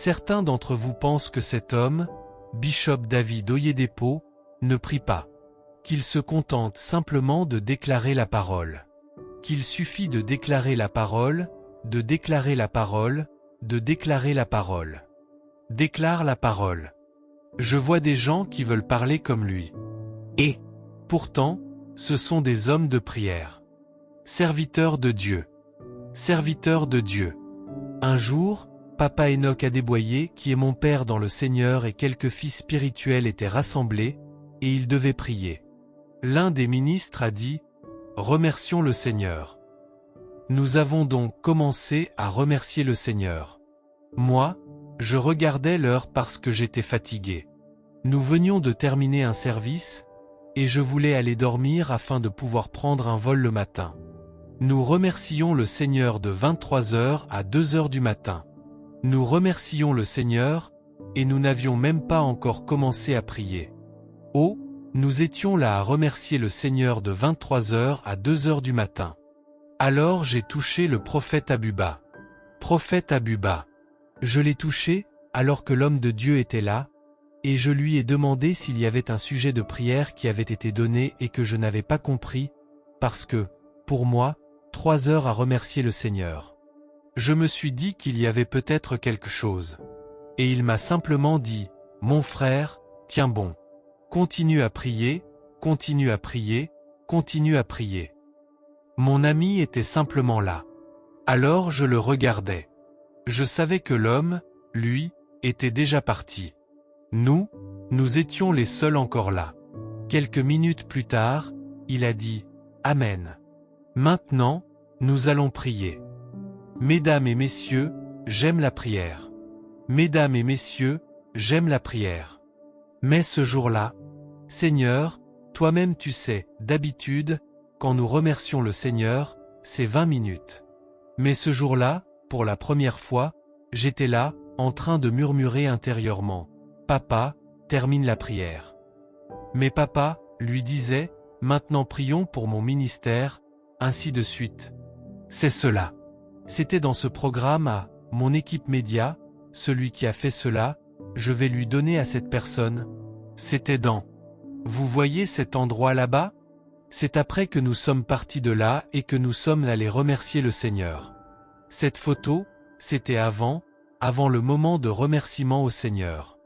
Certains d'entre vous pensent que cet homme, Bishop David Oyedepo, ne prie pas, qu'il se contente simplement de déclarer la parole, qu'il suffit de déclarer la parole, de déclarer la parole, de déclarer la parole. Déclare la parole. Je vois des gens qui veulent parler comme lui. Et, pourtant, ce sont des hommes de prière. Serviteurs de Dieu. Serviteurs de Dieu. Un jour, Papa Enoch Adeboye, qui est mon père dans le Seigneur, et quelques fils spirituels étaient rassemblés, et ils devaient prier. L'un des ministres a dit « Remercions le Seigneur ». Nous avons donc commencé à remercier le Seigneur. Moi, je regardais l'heure parce que j'étais fatigué. Nous venions de terminer un service, et je voulais aller dormir afin de pouvoir prendre un vol le matin. Nous remercions le Seigneur de 23h à 2h du matin. Nous remercions le Seigneur, et nous n'avions même pas encore commencé à prier. Oh, nous étions là à remercier le Seigneur de 23h à 2h du matin. Alors j'ai touché le prophète Abuba. Prophète Abuba. Je l'ai touché, alors que l'homme de Dieu était là, et je lui ai demandé s'il y avait un sujet de prière qui avait été donné et que je n'avais pas compris, parce que, pour moi, 3 heures à remercier le Seigneur. Je me suis dit qu'il y avait peut-être quelque chose. Et il m'a simplement dit, « Mon frère, tiens bon. Continue à prier, continue à prier, continue à prier. » Mon ami était simplement là. Alors je le regardais. Je savais que l'homme, lui, était déjà parti. Nous étions les seuls encore là. Quelques minutes plus tard, il a dit « Amen. Maintenant, nous allons prier. » Mesdames et messieurs, j'aime la prière. Mesdames et messieurs, j'aime la prière. Mais ce jour-là, Seigneur, toi-même tu sais, d'habitude, quand nous remercions le Seigneur, c'est 20 minutes. Mais ce jour-là, pour la première fois, j'étais là, en train de murmurer intérieurement. « Papa, termine la prière. » Mais papa, lui disait, « Maintenant prions pour mon ministère, ainsi de suite. » C'est cela. C'était dans ce programme à « Mon équipe média, celui qui a fait cela, je vais lui donner à cette personne. » C'était dans « Vous voyez cet endroit là-bas ?» C'est après que nous sommes partis de là et que nous sommes allés remercier le Seigneur. Cette photo, c'était avant le moment de remerciement au Seigneur.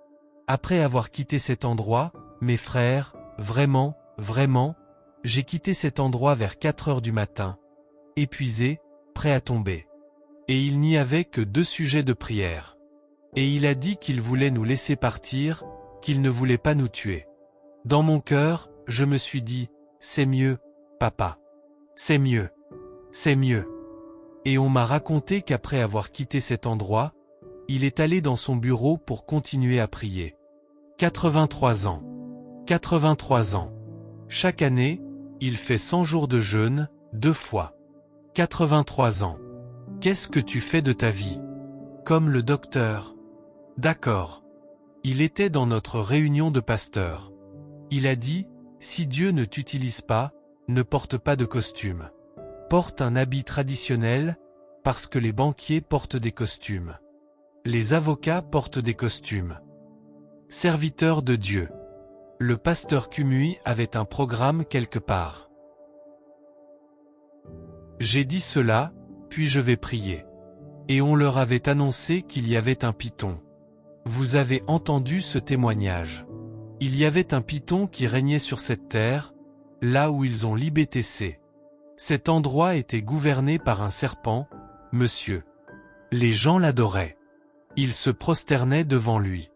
Après avoir quitté cet endroit, mes frères, vraiment, j'ai quitté cet endroit vers 4 heures du matin, épuisé, prêt à tomber. Et il n'y avait que 2 sujets de prière. Et il a dit qu'il voulait nous laisser partir, qu'il ne voulait pas nous tuer. Dans mon cœur, je me suis dit, c'est mieux, papa. C'est mieux. C'est mieux. Et on m'a raconté qu'après avoir quitté cet endroit, il est allé dans son bureau pour continuer à prier. 83 ans. 83 ans. Chaque année, il fait 100 jours de jeûne, 2 fois. 83 ans. Qu'est-ce que tu fais de ta vie? Comme le docteur. D'accord. Il était dans notre réunion de pasteurs. Il a dit, si Dieu ne t'utilise pas, ne porte pas de costume. Porte un habit traditionnel, parce que les banquiers portent des costumes. Les avocats portent des costumes. Serviteur de Dieu. Le pasteur Kumui avait un programme quelque part. J'ai dit cela, puis je vais prier. Et on leur avait annoncé qu'il y avait un python. Vous avez entendu ce témoignage. Il y avait un python qui régnait sur cette terre, là où ils ont l'IBTC. Cet endroit était gouverné par un serpent, monsieur. Les gens l'adoraient. Ils se prosternaient devant lui.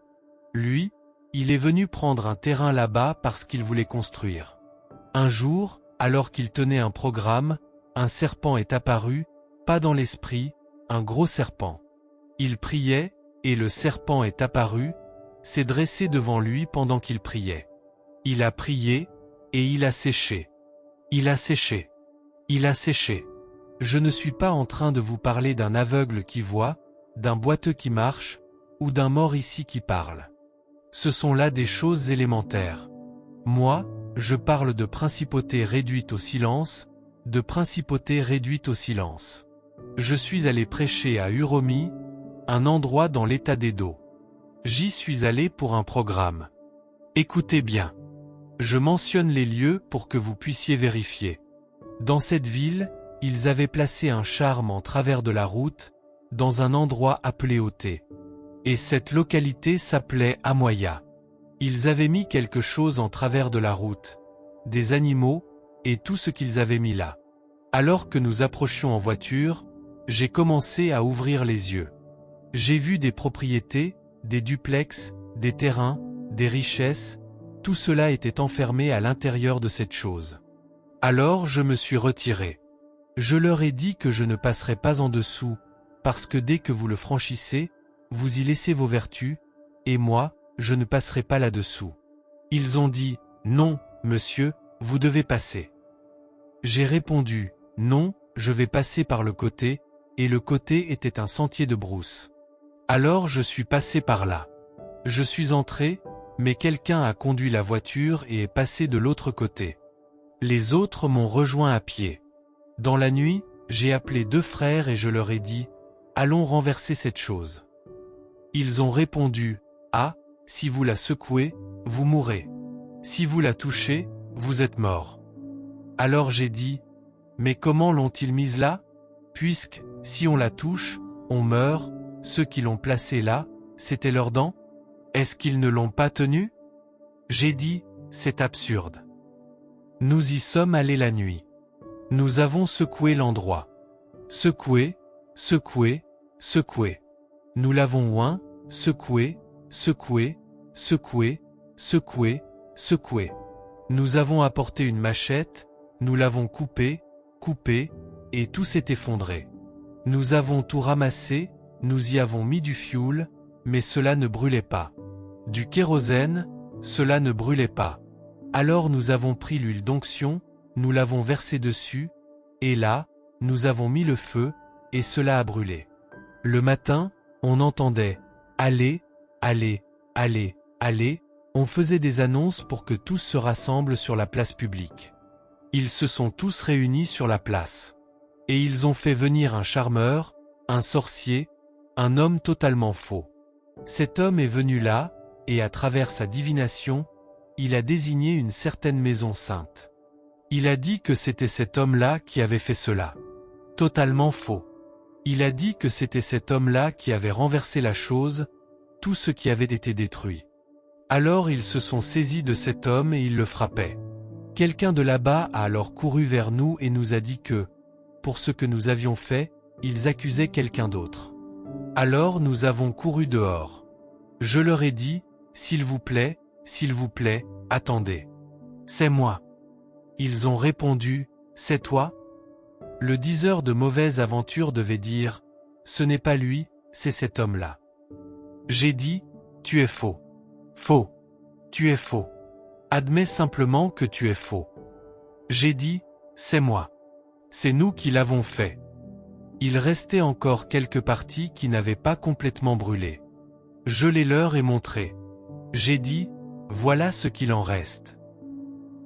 Lui, il est venu prendre un terrain là-bas parce qu'il voulait construire. Un jour, alors qu'il tenait un programme, un serpent est apparu, pas dans l'esprit, un gros serpent. Il priait, et le serpent est apparu, s'est dressé devant lui pendant qu'il priait. Il a prié, et il a séché. Il a séché. Il a séché. Je ne suis pas en train de vous parler d'un aveugle qui voit, d'un boiteux qui marche, ou d'un mort ici qui parle. Ce sont là des choses élémentaires. Moi, je parle de principauté réduite au silence, de principauté réduite au silence. Je suis allé prêcher à Uromi, un endroit dans l'état d'Edo. J'y suis allé pour un programme. Écoutez bien. Je mentionne les lieux pour que vous puissiez vérifier. Dans cette ville, ils avaient placé un charme en travers de la route, dans un endroit appelé Oté. Et cette localité s'appelait Amoya. Ils avaient mis quelque chose en travers de la route, des animaux, et tout ce qu'ils avaient mis là. Alors que nous approchions en voiture, j'ai commencé à ouvrir les yeux. J'ai vu des propriétés, des duplex, des terrains, des richesses, tout cela était enfermé à l'intérieur de cette chose. Alors je me suis retiré. Je leur ai dit que je ne passerai pas en dessous, parce que dès que vous le franchissez, vous y laissez vos vertus, et moi, je ne passerai pas là-dessous. Ils ont dit, non, monsieur, vous devez passer. J'ai répondu, non, je vais passer par le côté, et le côté était un sentier de brousse. Alors je suis passé par là. Je suis entré, mais quelqu'un a conduit la voiture et est passé de l'autre côté. Les autres m'ont rejoint à pied. Dans la nuit, j'ai appelé 2 frères et je leur ai dit, allons renverser cette chose. Ils ont répondu, ah, si vous la secouez, vous mourrez. Si vous la touchez, vous êtes mort. Alors j'ai dit, mais comment l'ont-ils mise là? Puisque, si on la touche, on meurt, ceux qui l'ont placée là, c'était leurs dents? Est-ce qu'ils ne l'ont pas tenue? J'ai dit, c'est absurde. Nous y sommes allés la nuit. Nous avons secoué l'endroit. Secoué, secoué, secoué. Nous l'avons oint, secoué, secoué, secoué, secoué, secoué. Nous avons apporté une machette, nous l'avons coupé, coupé, et tout s'est effondré. Nous avons tout ramassé, nous y avons mis du fioul, mais cela ne brûlait pas. Du kérosène, cela ne brûlait pas. Alors nous avons pris l'huile d'onction, nous l'avons versée dessus, et là, nous avons mis le feu, et cela a brûlé. Le matin, on entendait « Allez, allez, allez, allez », on faisait des annonces pour que tous se rassemblent sur la place publique. Ils se sont tous réunis sur la place. Et ils ont fait venir un charmeur, un sorcier, un homme totalement faux. Cet homme est venu là, et à travers sa divination, il a désigné une certaine maison sainte. Il a dit que c'était cet homme-là qui avait fait cela. Totalement faux. Il a dit que c'était cet homme-là qui avait renversé la chose, tout ce qui avait été détruit. Alors ils se sont saisis de cet homme et ils le frappaient. Quelqu'un de là-bas a alors couru vers nous et nous a dit que, pour ce que nous avions fait, ils accusaient quelqu'un d'autre. Alors nous avons couru dehors. Je leur ai dit, s'il vous plaît, attendez. C'est moi. Ils ont répondu, c'est toi? Le diseur de mauvaise aventure devait dire, ce n'est pas lui, c'est cet homme-là. J'ai dit, tu es faux. Faux. Tu es faux. Admets simplement que tu es faux. J'ai dit, c'est moi. C'est nous qui l'avons fait. Il restait encore quelques parties qui n'avaient pas complètement brûlé. Je les leur ai montrées. J'ai dit, voilà ce qu'il en reste.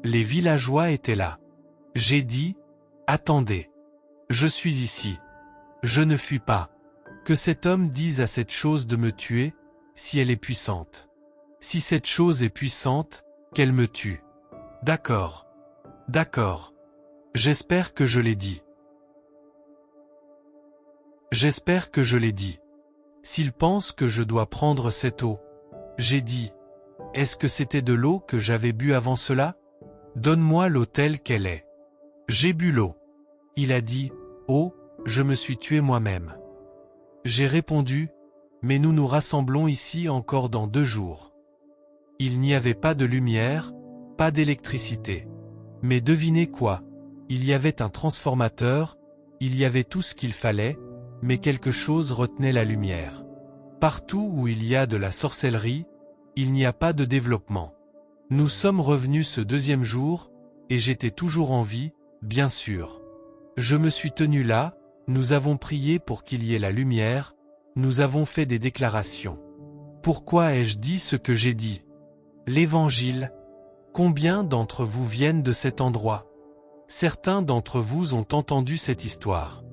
Les villageois étaient là. J'ai dit, attendez. Je suis ici. Je ne fuis pas. Que cet homme dise à cette chose de me tuer, si elle est puissante. Si cette chose est puissante, qu'elle me tue. D'accord. D'accord. J'espère que je l'ai dit. J'espère que je l'ai dit. S'il pense que je dois prendre cette eau, j'ai dit, est-ce que c'était de l'eau que j'avais bu avant cela? Donne-moi l'eau telle qu'elle est. J'ai bu l'eau. Il a dit, oh, je me suis tué moi-même. J'ai répondu, mais nous nous rassemblons ici encore dans 2 jours. Il n'y avait pas de lumière, pas d'électricité. Mais devinez quoi? Il y avait un transformateur, il y avait tout ce qu'il fallait, mais quelque chose retenait la lumière. Partout où il y a de la sorcellerie, il n'y a pas de développement. Nous sommes revenus ce 2e jour, et j'étais toujours en vie, bien sûr. Je me suis tenu là, nous avons prié pour qu'il y ait la lumière, nous avons fait des déclarations. Pourquoi ai-je dit ce que j'ai dit? L'Évangile. Combien d'entre vous viennent de cet endroit? Certains d'entre vous ont entendu cette histoire.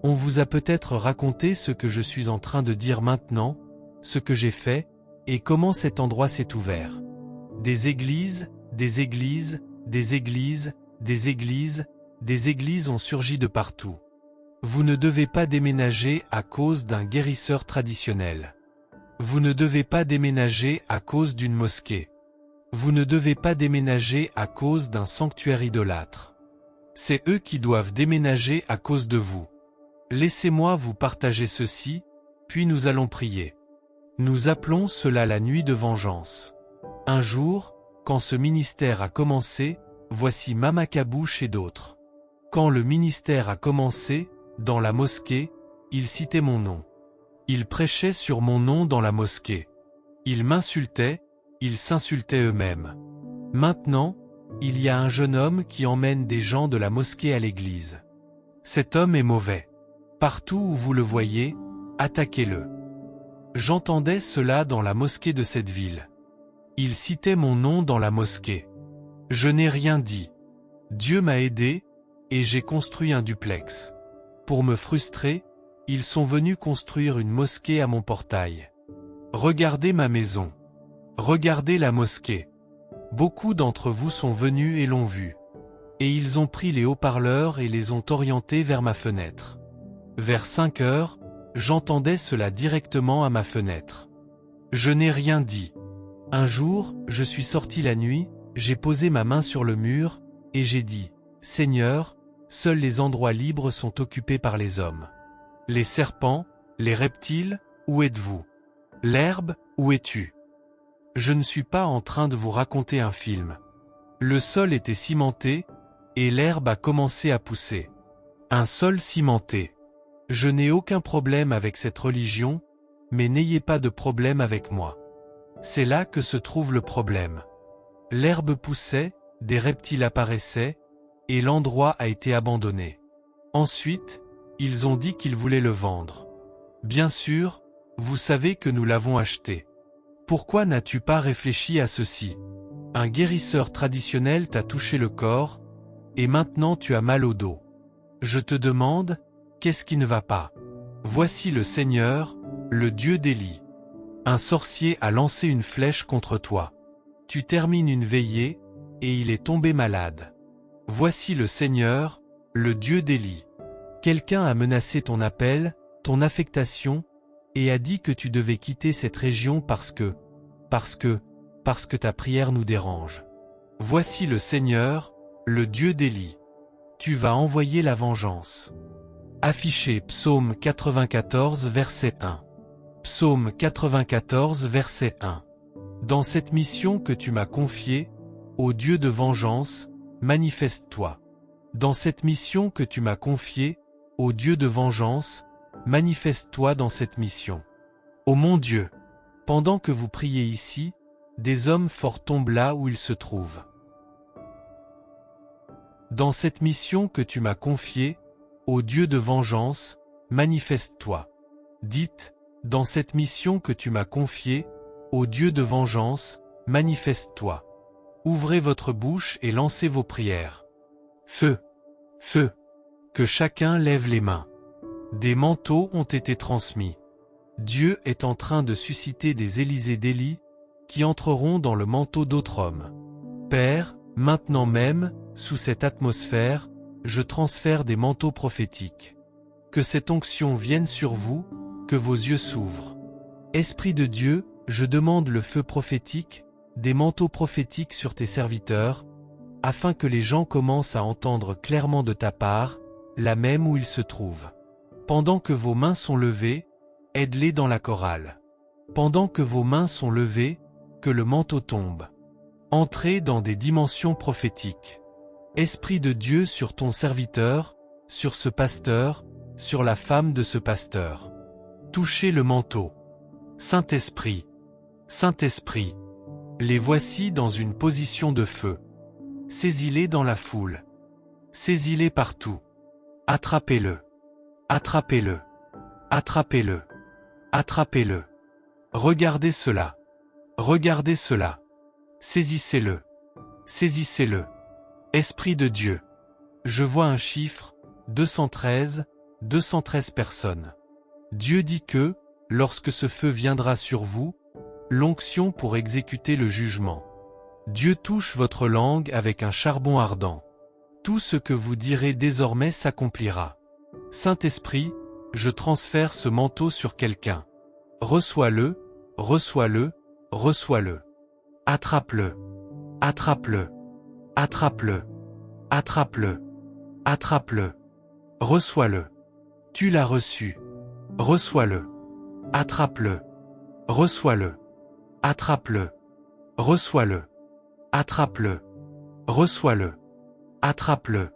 On vous a peut-être raconté ce que je suis en train de dire maintenant, ce que j'ai fait, et comment cet endroit s'est ouvert. Des églises, des églises, des églises, des églises, des églises ont surgi de partout. Vous ne devez pas déménager à cause d'un guérisseur traditionnel. Vous ne devez pas déménager à cause d'une mosquée. Vous ne devez pas déménager à cause d'un sanctuaire idolâtre. C'est eux qui doivent déménager à cause de vous. Laissez-moi vous partager ceci, puis nous allons prier. Nous appelons cela la nuit de vengeance. Un jour, quand ce ministère a commencé, voici Mama Kabouche et d'autres. Quand le ministère a commencé, dans la mosquée, ils citaient mon nom. Ils prêchaient sur mon nom dans la mosquée. Ils m'insultaient, ils s'insultaient eux-mêmes. Maintenant, il y a un jeune homme qui emmène des gens de la mosquée à l'église. Cet homme est mauvais. Partout où vous le voyez, attaquez-le. J'entendais cela dans la mosquée de cette ville. Il citait mon nom dans la mosquée. Je n'ai rien dit. Dieu m'a aidé, et j'ai construit un duplex. Pour me frustrer, ils sont venus construire une mosquée à mon portail. Regardez ma maison. Regardez la mosquée. Beaucoup d'entre vous sont venus et l'ont vue. Et ils ont pris les haut-parleurs et les ont orientés vers ma fenêtre. Vers 5 heures, j'entendais cela directement à ma fenêtre. Je n'ai rien dit. Un jour, je suis sorti la nuit, j'ai posé ma main sur le mur, et j'ai dit, « Seigneur, seuls les endroits libres sont occupés par les hommes. Les serpents, les reptiles, où êtes-vous? L'herbe, où es-tu? » Je ne suis pas en train de vous raconter un film. Le sol était cimenté, et l'herbe a commencé à pousser. Un sol cimenté. Je n'ai aucun problème avec cette religion, mais n'ayez pas de problème avec moi. C'est là que se trouve le problème. L'herbe poussait, des reptiles apparaissaient, et l'endroit a été abandonné. Ensuite, ils ont dit qu'ils voulaient le vendre. Bien sûr, vous savez que nous l'avons acheté. Pourquoi n'as-tu pas réfléchi à ceci? Un guérisseur traditionnel t'a touché le corps, et maintenant tu as mal au dos. Je te demande, qu'est-ce qui ne va pas? Voici le Seigneur, le Dieu d'Élie. Un sorcier a lancé une flèche contre toi. Tu termines une veillée, et il est tombé malade. Voici le Seigneur, le Dieu d'Élie. Quelqu'un a menacé ton appel, ton affectation, et a dit que tu devais quitter cette région parce que ta prière nous dérange. Voici le Seigneur, le Dieu d'Élie. Tu vas envoyer la vengeance. Affiché Psaume 94 verset 1. Psaume 94 verset 1. Dans cette mission que tu m'as confiée, ô Dieu de vengeance, manifeste-toi. Dans cette mission que tu m'as confiée, ô Dieu de vengeance, manifeste-toi dans cette mission. Ô mon Dieu, pendant que vous priez ici, des hommes forts tombent là où ils se trouvent. Dans cette mission que tu m'as confiée, ô Dieu de vengeance, manifeste-toi. Dites, dans cette mission que tu m'as confiée, ô Dieu de vengeance, manifeste-toi. Ouvrez votre bouche et lancez vos prières. Feu! Feu! Que chacun lève les mains. Des manteaux ont été transmis. Dieu est en train de susciter des Élysées d'Élie, qui entreront dans le manteau d'autres hommes. Père, maintenant même, sous cette atmosphère, je transfère des manteaux prophétiques. Que cette onction vienne sur vous, que vos yeux s'ouvrent. Esprit de Dieu, je demande le feu prophétique, des manteaux prophétiques sur tes serviteurs, afin que les gens commencent à entendre clairement de ta part, là même où ils se trouvent. Pendant que vos mains sont levées, aide-les dans la chorale. Pendant que vos mains sont levées, que le manteau tombe. Entrez dans des dimensions prophétiques. Esprit de Dieu sur ton serviteur, sur ce pasteur, sur la femme de ce pasteur. Touchez le manteau. Saint-Esprit, Saint-Esprit, les voici dans une position de feu. Saisis-les dans la foule. Saisis-les partout. Attrapez-le. Attrapez-le. Attrapez-le. Attrapez-le. Regardez cela. Regardez cela. Saisissez-le. Saisissez-le. Esprit de Dieu. Je vois un chiffre, 213, 213 personnes. Dieu dit que, lorsque ce feu viendra sur vous, l'onction pour exécuter le jugement. Dieu touche votre langue avec un charbon ardent. Tout ce que vous direz désormais s'accomplira. Saint-Esprit, je transfère ce manteau sur quelqu'un. Reçois-le, reçois-le, reçois-le. Attrape-le. Attrape-le. Attrape-le. Attrape-le. Attrape-le. Reçois-le. Tu l'as reçu. Reçois-le. Attrape-le. Reçois-le. Attrape-le. Reçois-le. Attrape-le. Reçois-le. Attrape-le.